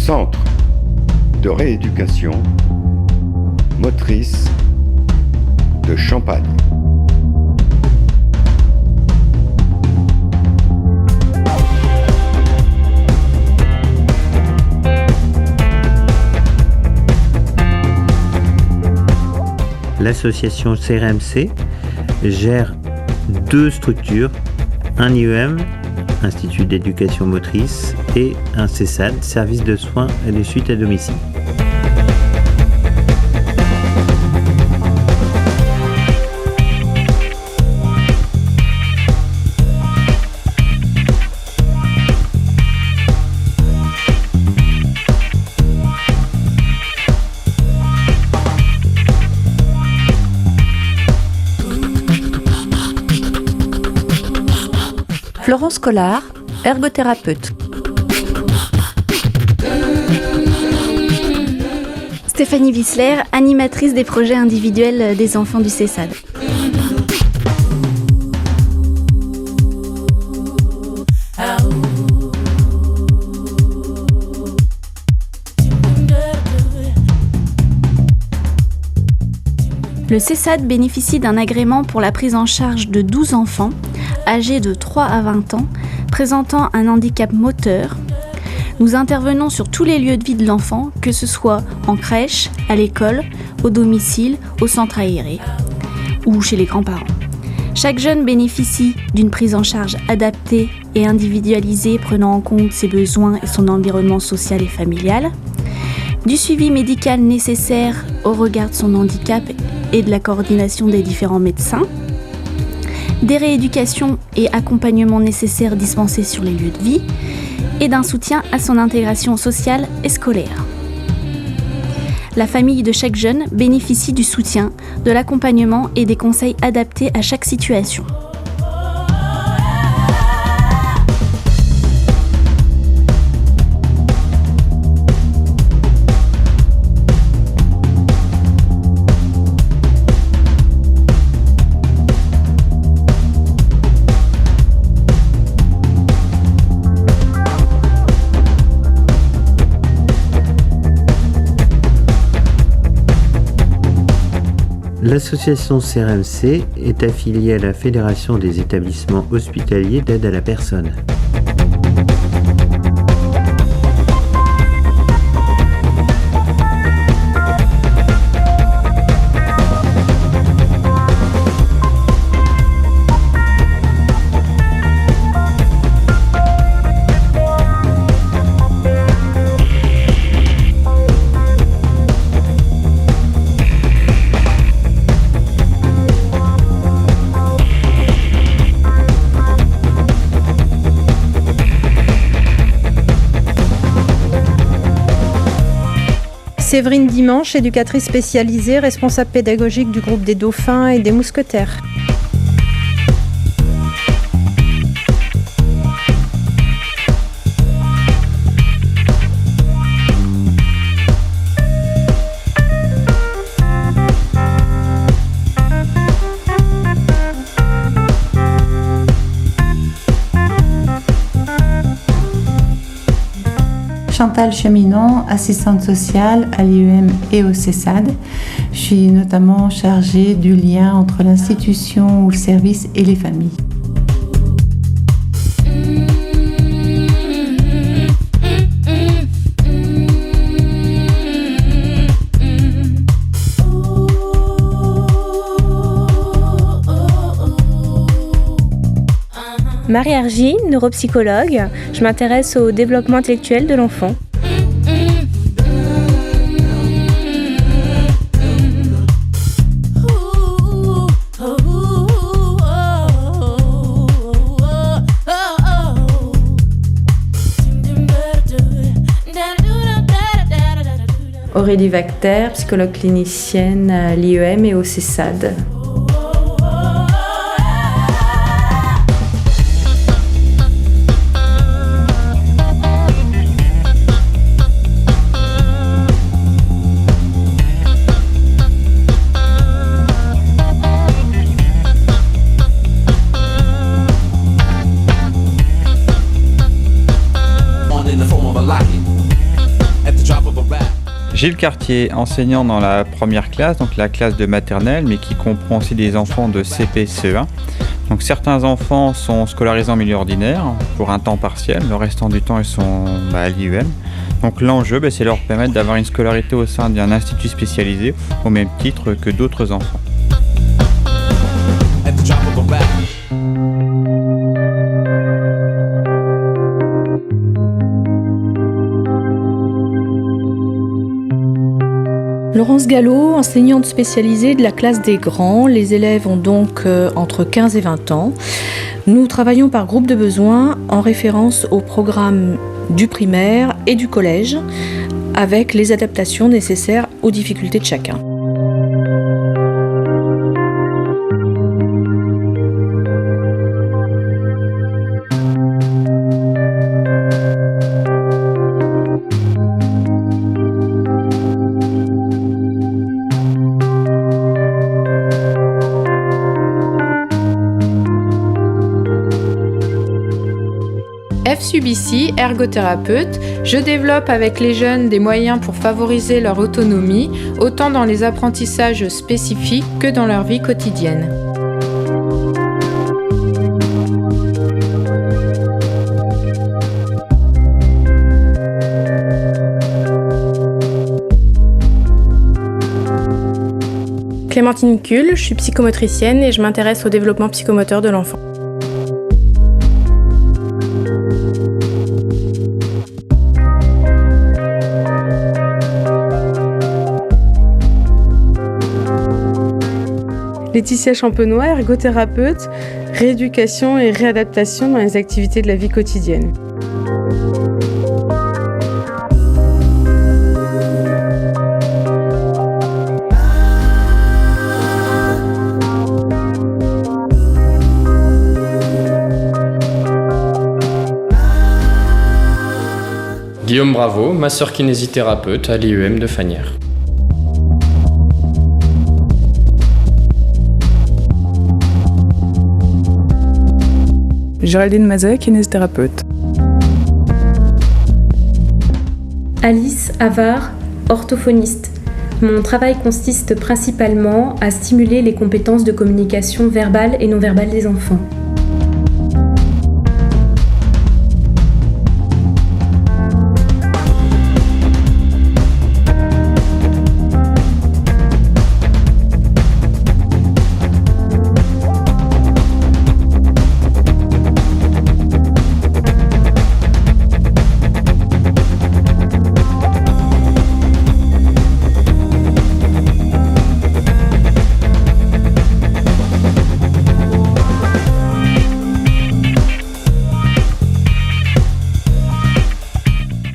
Centre de rééducation motrice de Champagne. L'association CRMC gère deux structures, un IEM, Institut d'éducation motrice, et un CESAD, service de soins et de suite à domicile. Florence Collard, ergothérapeute. Stéphanie Wissler, animatrice des projets individuels des enfants du CESAD. Le CESAD bénéficie d'un agrément pour la prise en charge de 12 enfants âgés de 3 à 20 ans, présentant un handicap moteur. Nous intervenons sur tous les lieux de vie de l'enfant, que ce soit en crèche, à l'école, au domicile, au centre aéré ou chez les grands-parents. Chaque jeune bénéficie d'une prise en charge adaptée et individualisée prenant en compte ses besoins et son environnement social et familial, du suivi médical nécessaire au regard de son handicap et de la coordination des différents médecins, des rééducations et accompagnements nécessaires dispensés sur les lieux de vie, et d'un soutien à son intégration sociale et scolaire. La famille de chaque jeune bénéficie du soutien, de l'accompagnement et des conseils adaptés à chaque situation. L'association CRMC est affiliée à la Fédération des établissements hospitaliers d'aide à la personne. Séverine Dimanche, éducatrice spécialisée, responsable pédagogique du groupe des Dauphins et des Mousquetaires. Chantal Cheminot, assistante sociale à l'IEM et au CESAD. Je suis notamment chargée du lien entre l'institution ou le service et les familles. Marie Argy, neuropsychologue, je m'intéresse au développement intellectuel de l'enfant. Aurélie Vacter, psychologue clinicienne à l'IEM et au CESAD. Gilles Cartier, enseignant dans la première classe, donc la classe de maternelle, mais qui comprend aussi des enfants de CP, CE1. Donc certains enfants sont scolarisés en milieu ordinaire pour un temps partiel, le restant du temps ils sont à l'IUM. Donc l'enjeu, c'est leur permettre d'avoir une scolarité au sein d'un institut spécialisé au même titre que d'autres enfants. Laurence Gallo, enseignante spécialisée de la classe des grands. Les élèves ont donc entre 15 et 20 ans. Nous travaillons par groupe de besoins en référence au programme du primaire et du collège avec les adaptations nécessaires aux difficultés de chacun. FSUBC, ergothérapeute, je développe avec les jeunes des moyens pour favoriser leur autonomie, autant dans les apprentissages spécifiques que dans leur vie quotidienne. Clémentine Kuhl, je suis psychomotricienne et je m'intéresse au développement psychomoteur de l'enfant. Laetitia Champenois, ergothérapeute, rééducation et réadaptation dans les activités de la vie quotidienne. Guillaume Bravo, masseur kinésithérapeute à l'IUM de Fagnières. Géraldine Mazet, kinésithérapeute. Alice Havard, orthophoniste. Mon travail consiste principalement à stimuler les compétences de communication verbale et non verbale des enfants.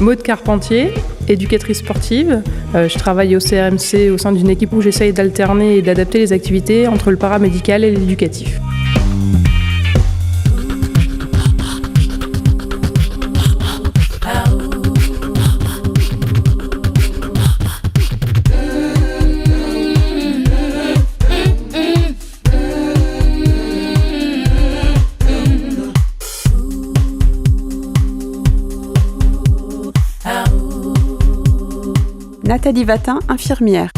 Maude Carpentier, éducatrice sportive. Je travaille au CRMC au sein d'une équipe où j'essaye d'alterner et d'adapter les activités entre le paramédical et l'éducatif. Nathalie Vatin, infirmière.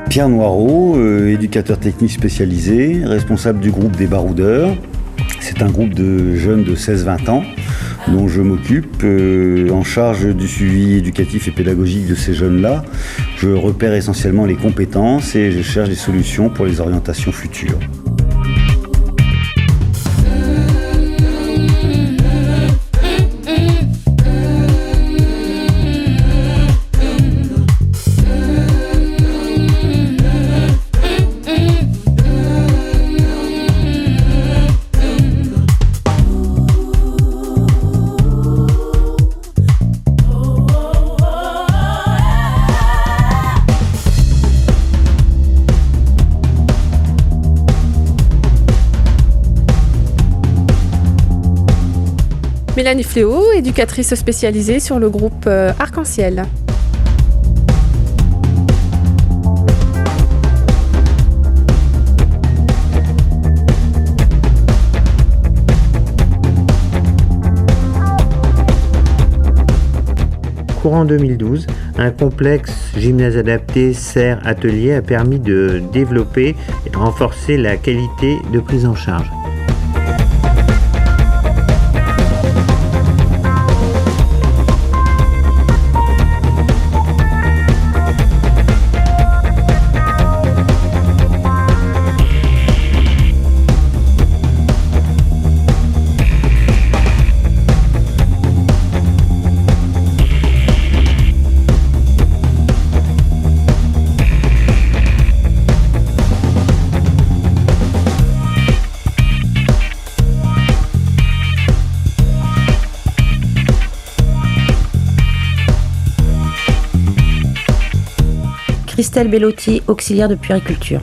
Pierre Noireau, éducateur technique spécialisé, responsable du groupe des baroudeurs. C'est un groupe de jeunes de 16-20 ans dont je m'occupe en charge du suivi éducatif et pédagogique de ces jeunes-là. Je repère essentiellement les compétences et je cherche des solutions pour les orientations futures. Mélanie Fléau, éducatrice spécialisée sur le groupe Arc-en-Ciel. courant 2012, un complexe gymnase adapté serre atelier a permis de développer et de renforcer la qualité de prise en charge. Christelle Bellotti, auxiliaire de puériculture.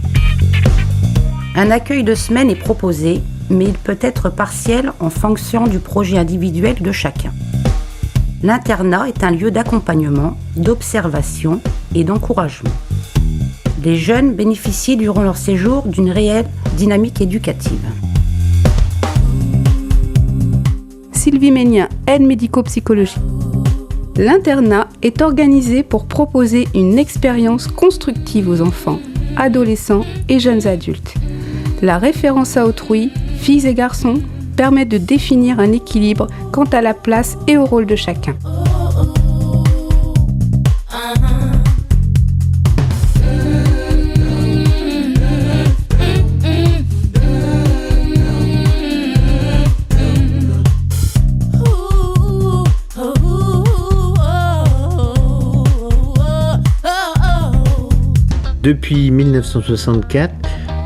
Un accueil de semaine est proposé, mais il peut être partiel en fonction du projet individuel de chacun. L'internat est un lieu d'accompagnement, d'observation et d'encouragement. Les jeunes bénéficient durant leur séjour d'une réelle dynamique éducative. Sylvie Ménien, aide médico-psychologie. L'internat est organisé pour proposer une expérience constructive aux enfants, adolescents et jeunes adultes. La référence à autrui, filles et garçons, permet de définir un équilibre quant à la place et au rôle de chacun. Depuis 1964,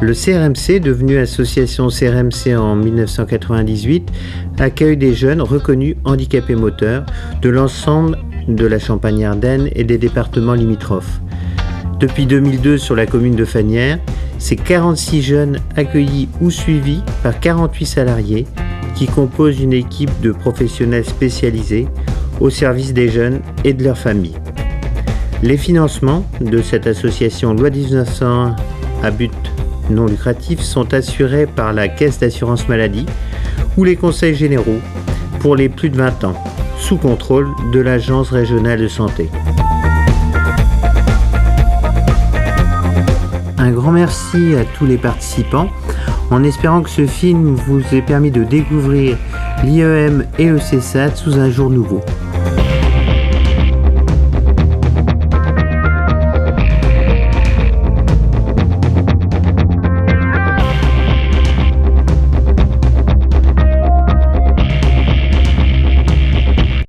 le CRMC, devenu association CRMC en 1998, accueille des jeunes reconnus handicapés moteurs de l'ensemble de la Champagne-Ardenne et des départements limitrophes. Depuis 2002, sur la commune de Fagnières, c'est 46 jeunes accueillis ou suivis par 48 salariés qui composent une équipe de professionnels spécialisés au service des jeunes et de leurs familles. Les financements de cette association loi 1901 à but non lucratif sont assurés par la Caisse d'assurance maladie ou les conseils généraux pour les plus de 20 ans, sous contrôle de l'Agence régionale de santé. Un grand merci à tous les participants, en espérant que ce film vous ait permis de découvrir l'IEM et le CESAD sous un jour nouveau.